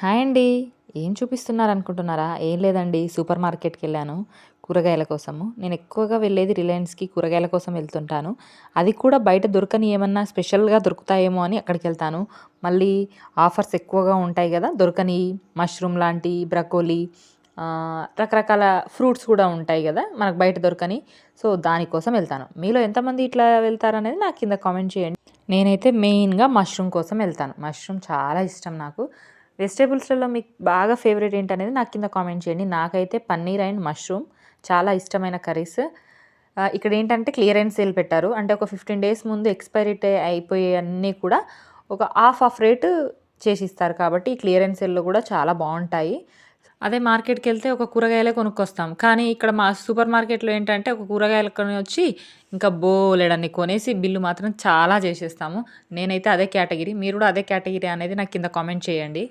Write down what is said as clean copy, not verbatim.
Hi అండి. ఏం చూపిస్తున్నారనుకుంటున్నారా? ఏం లేదండి. సూపర్ మార్కెట్‌కెళ్ళాను కూరగాయల కోసము. నేను ఎక్కువగా వెళ్ళేది రిలయన్స్‌కి కూరగాయల కోసం వెళ్తుంటాను. అది కూడా బయట దొరకని ఏమన్నా స్పెషల్‌గా దొరుకుతాయేమో అని అక్కడికెళ్తాను. మళ్ళీ ఆఫర్స్ ఎక్కువగా ఉంటాయి గదా! దొరకనియి మష్రూమ్ లాంటి, బ్రకోలీ రకరకాల ఫ్రూట్స్ కూడా ఉంటాయి గదా! మనకు బయట దొరకని. సో, దానికోసం వెళ్తాను. మీలో ఎంతమంది ఇట్లా వెళ్తారనేది నాకు కింద కామెంట్ చేయండి. నేనైతే మెయిన్‌గా మష్రూమ్ కోసం వెళ్తాను. మష్రూమ్ చాలా ఇష్టం నాకు. వెజిటబుల్స్‌లలో మీకు బాగా ఫేవరెట్ ఏంటనేది నాకు కింద కామెంట్ చేయండి. నాకైతే పన్నీర్ అండ్ మష్రూమ్ చాలా ఇష్టమైన కర్రీస్. ఇక్కడేంటంటే క్లియరెన్స్ సేల్ పెట్టారు. అంటే ఒక 15 డేస్ ముందు ఎక్స్‌పైరీ అయిపోయేయన్నీ కూడా ఒక హాఫ్ రేటు చేసిస్తారు. కాబట్టి ఈ క్లియరెన్స్ సేల్‌లో కూడా చాలా బావుంటాయి. అదే మార్కెట్‌కెళ్తే ఒక కూరగాయలే కొనుక్కొస్తాం. కానీ ఇక్కడ మా సూపర్ మార్కెట్‌లో ఏంటంటే ఒక కూరగాయలు కొనొచ్చి ఇంకా బోలెడన్ని కొనేసి బిల్లు మాత్రం చాలా చేసేస్తాము. నేనైతే అదే కేటగిరీ. మీరు కూడా అదే కేటగిరీ అనేది నాకు కింద కామెంట్ చేయండి.